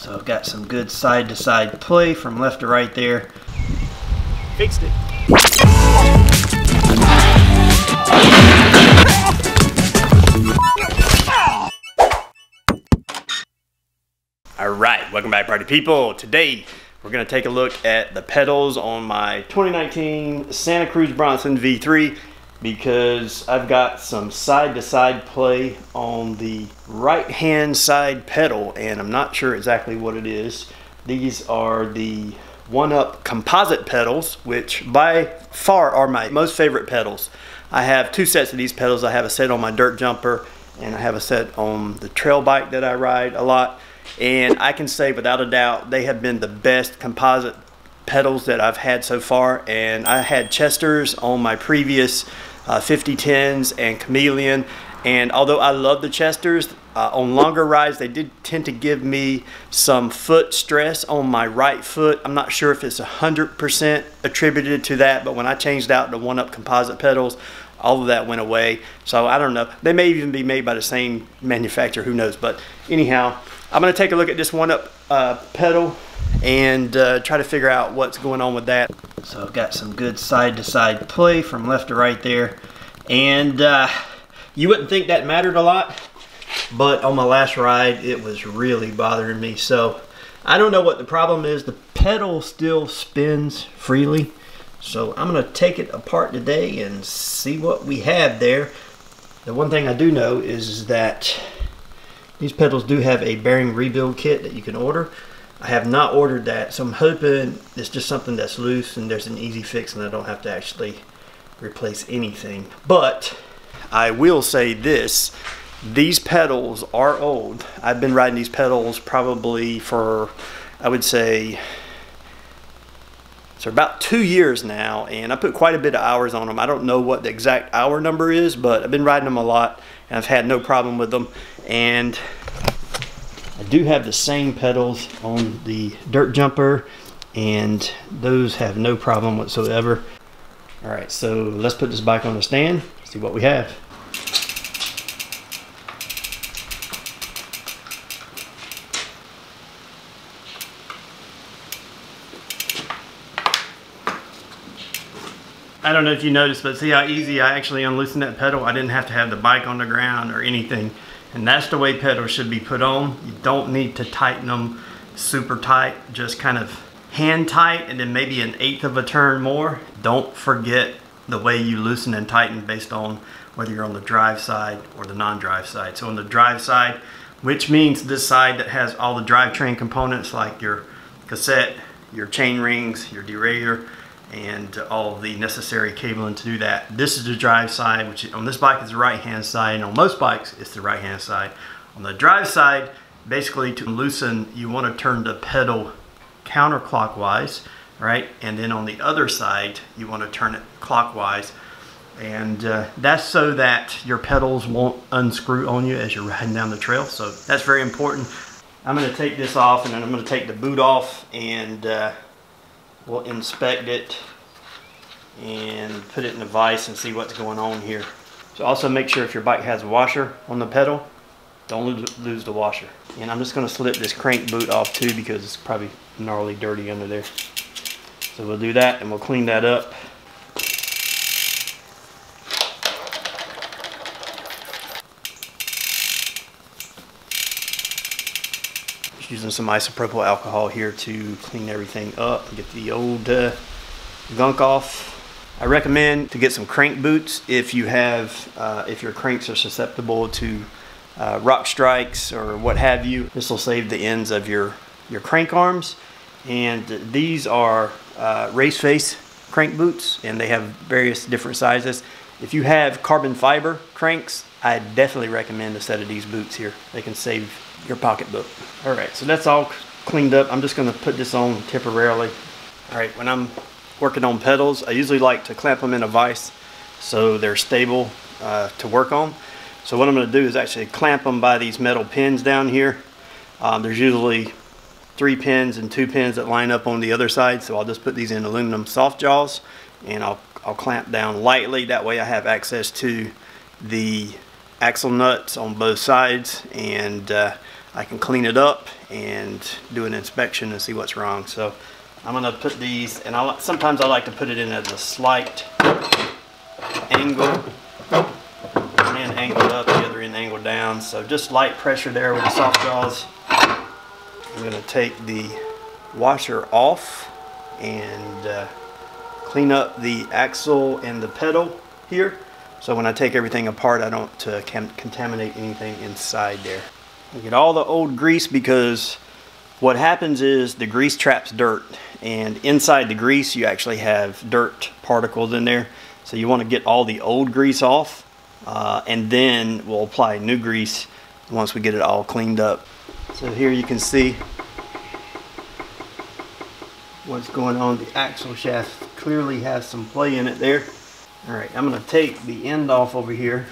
So I've got some good side-to-side play from left to right there. Fixed it. Alright, welcome back, party people. Today we're going to take a look at the pedals on my 2019 Santa Cruz Bronson V3 because I've got some side-to-side play on the right-hand side pedal and I'm not sure exactly what it is. These are the OneUp composite pedals, which by far are my most favorite pedals. I have two sets of these pedals. I have a set on my dirt jumper and I have a set on the trail bike that I ride a lot. And I can say without a doubt they have been the best composite pedals that I've had so far. And I had Chesters on my previous 5010s and Chameleon, and although I love the Chesters, on longer rides they did tend to give me some foot stress on my right foot. I'm not sure if it's 100% attributed to that, but when I changed out the OneUp composite pedals, all of that went away. So I don't know, they may even be made by the same manufacturer, who knows. But anyhow, I'm going to take a look at this OneUp pedal and try to figure out what's going on with that. So I've got some good side-to-side play from left to right there, and you wouldn't think that mattered a lot, but on my last ride it was really bothering me. So I don't know what the problem is. The pedal still spins freely, so I'm going to take it apart today and see what we have there. The one thing I do know is that these pedals do have a bearing rebuild kit that you can order. I have not ordered that, so I'm hoping it's just something that's loose and there's an easy fix and I don't have to actually replace anything. But I will say this, these pedals are old. I've been riding these pedals probably for, I would say, so about 2 years now, and I put quite a bit of hours on them. I don't know what the exact hour number is, but I've been riding them a lot and I've had no problem with them. And I do have the same pedals on the dirt jumper and those have no problem whatsoever. Alright, so let's put this bike on the stand, see what we have. I don't know if you noticed, but see how easy I actually unloosened that pedal? I didn't have to have the bike on the ground or anything. And that's the way pedals should be put on. You don't need to tighten them super tight, just kind of hand tight and then maybe 1/8 of a turn more. Don't forget the way you loosen and tighten based on whether you're on the drive side or the non-drive side. So on the drive side, which means this side that has all the drivetrain components like your cassette, your chain rings, your derailleur, and all the necessary cabling to do that. This is the drive side, which on this bike is the right hand side, and on most bikes it's the right hand side. On the drive side, basically to loosen, you want to turn the pedal counterclockwise, right? And then on the other side, you want to turn it clockwise. And that's so that your pedals won't unscrew on you as you're riding down the trail. So that's very important. I'm going to take this off and then I'm going to take the boot off and we'll inspect it and put it in the vise and see what's going on here. So also make sure if your bike has a washer on the pedal, don't lose the washer. And I'm just going to slip this crank boot off too because it's probably gnarly dirty under there. So we'll do that and we'll clean that up. Just using some isopropyl alcohol here to clean everything up and get the old gunk off. I recommend to get some crank boots if you have, if your cranks are susceptible to rock strikes or what have you. This will save the ends of your crank arms. And these are race face crank boots and they have various different sizes. If you have carbon fiber cranks, I definitely recommend a set of these boots here. They can save your pocketbook. All right, so that's all cleaned up. I'm just gonna put this on temporarily. All right, when I'm working on pedals, I usually like to clamp them in a vise so they're stable to work on. So what I'm gonna do is actually clamp them by these metal pins down here. There's usually 3 pins and 2 pins that line up on the other side, so I'll just put these in aluminum soft jaws and I'll clamp down lightly. That way I have access to the axle nuts on both sides, and I can clean it up and do an inspection and see what's wrong. So I'm gonna put these, and sometimes I like to put it in at a slight angle. One end angled up, the other end angled down. So just light pressure there with the soft jaws. I'm gonna take the washer off and clean up the axle and the pedal here. So when I take everything apart, I don't contaminate anything inside there. I get all the old grease, because what happens is the grease traps dirt, and inside the grease you actually have dirt particles in there. So you want to get all the old grease off, and then we'll apply new grease once we get it all cleaned up. So here you can see what's going on. The axle shaft clearly has some play in it there. Alright, I'm going to take the end off over here.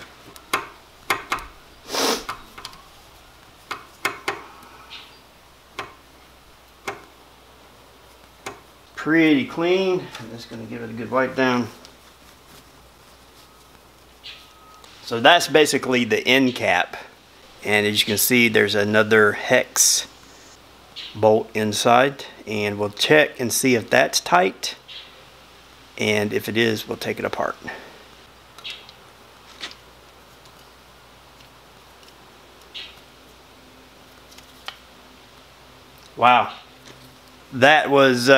Pretty clean. I'm just going to give it a good wipe down. So that's basically the end cap, and as you can see there's another hex bolt inside, and we'll check and see if that's tight, and if it is, we'll take it apart. Wow, that was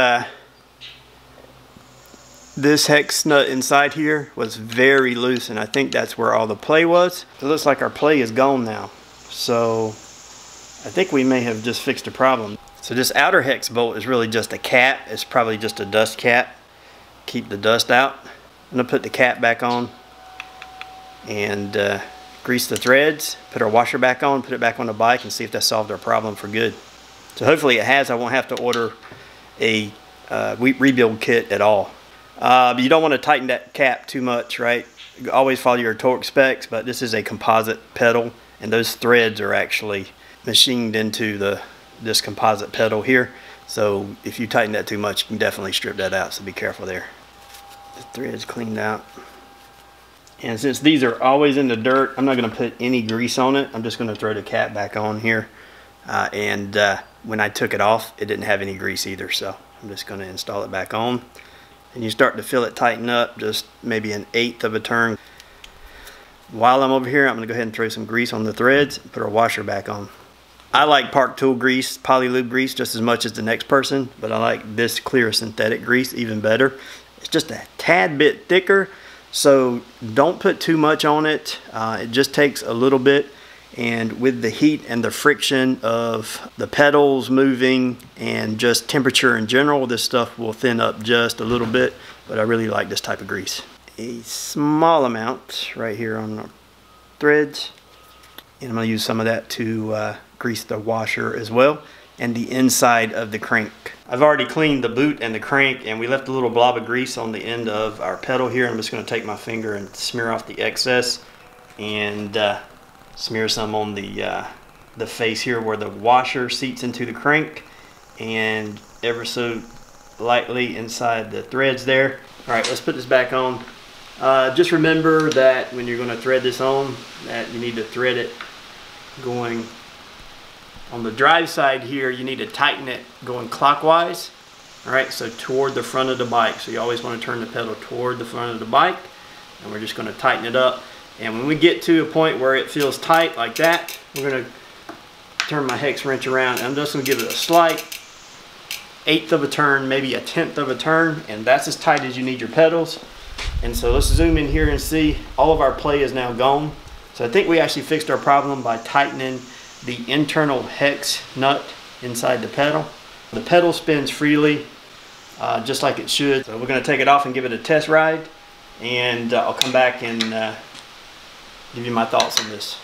this hex nut inside here was very loose, and I think that's where all the play was. It looks like our play is gone now, so I think we may have just fixed a problem. So this outer hex bolt is really just a cap. It's probably just a dust cap. Keep the dust out. I'm gonna put the cap back on and grease the threads, put our washer back on, put it back on the bike, and see if that solved our problem for good. So hopefully it has. I won't have to order a rebuild kit at all. But you don't want to tighten that cap too much, right? You always follow your torque specs, but this is a composite pedal, and those threads are actually machined into this composite pedal here. So if you tighten that too much, you can definitely strip that out, so be careful there. The thread's cleaned out. And since these are always in the dirt, I'm not going to put any grease on it. I'm just going to throw the cap back on here. When I took it off, it didn't have any grease either, so I'm just going to install it back on. And you start to feel it tighten up, just maybe 1/8 of a turn. While I'm over here, I'm going to go ahead and throw some grease on the threads and put our washer back on. I like Park Tool grease, Polylube grease, just as much as the next person, but I like this clear synthetic grease even better. It's just a tad bit thicker, so don't put too much on it. It just takes a little bit, and with the heat and the friction of the pedals moving and just temperature in general, this stuff will thin up just a little bit, but I really like this type of grease. A small amount right here on the threads, and I'm going to use some of that to grease the washer as well, and the inside of the crank. I've already cleaned the boot and the crank, and we left a little blob of grease on the end of our pedal here. I'm just going to take my finger and smear off the excess, and smear some on the face here where the washer seats into the crank, and ever so lightly inside the threads there. Alright, let's put this back on. Just remember that when you're going to thread this on, that you need to thread it going on the drive side here. You need to tighten it going clockwise. Alright, so toward the front of the bike. So you always want to turn the pedal toward the front of the bike, and we're just going to tighten it up. And when we get to a point where it feels tight like that, we're going to turn my hex wrench around. I'm just going to give it a slight 1/8 of a turn, maybe 1/10 of a turn, and that's as tight as you need your pedals. And so let's zoom in here and see all of our play is now gone. So I think we actually fixed our problem by tightening the internal hex nut inside the pedal. The pedal spins freely, just like it should. So we're going to take it off and give it a test ride, and I'll come back and give you my thoughts on this.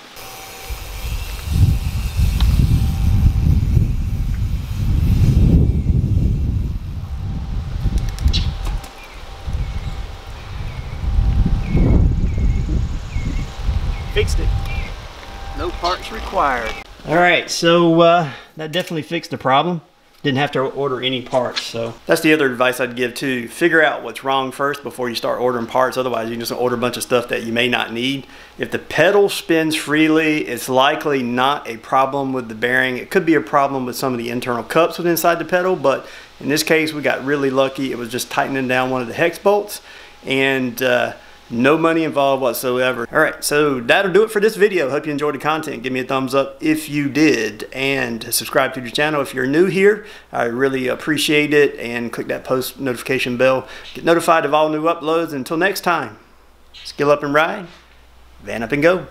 Fixed it. No parts required. Alright, so that definitely fixed the problem. didn't have to order any parts. So that's the other advice I'd give too. Figure out what's wrong first before you start ordering parts. Otherwise you can just order a bunch of stuff that you may not need. If the pedal spins freely, it's likely not a problem with the bearing. It could be a problem with some of the internal cups within inside the pedal, but in this case we got really lucky. It was just tightening down one of the hex bolts, and no money involved whatsoever. All right, so that'll do it for this video. Hope you enjoyed the content. Give me a thumbs up if you did, and subscribe to the channel if you're new here. I really appreciate it, and click that post notification bell. Get notified of all new uploads. Until next time, skill up and ride, van up and go.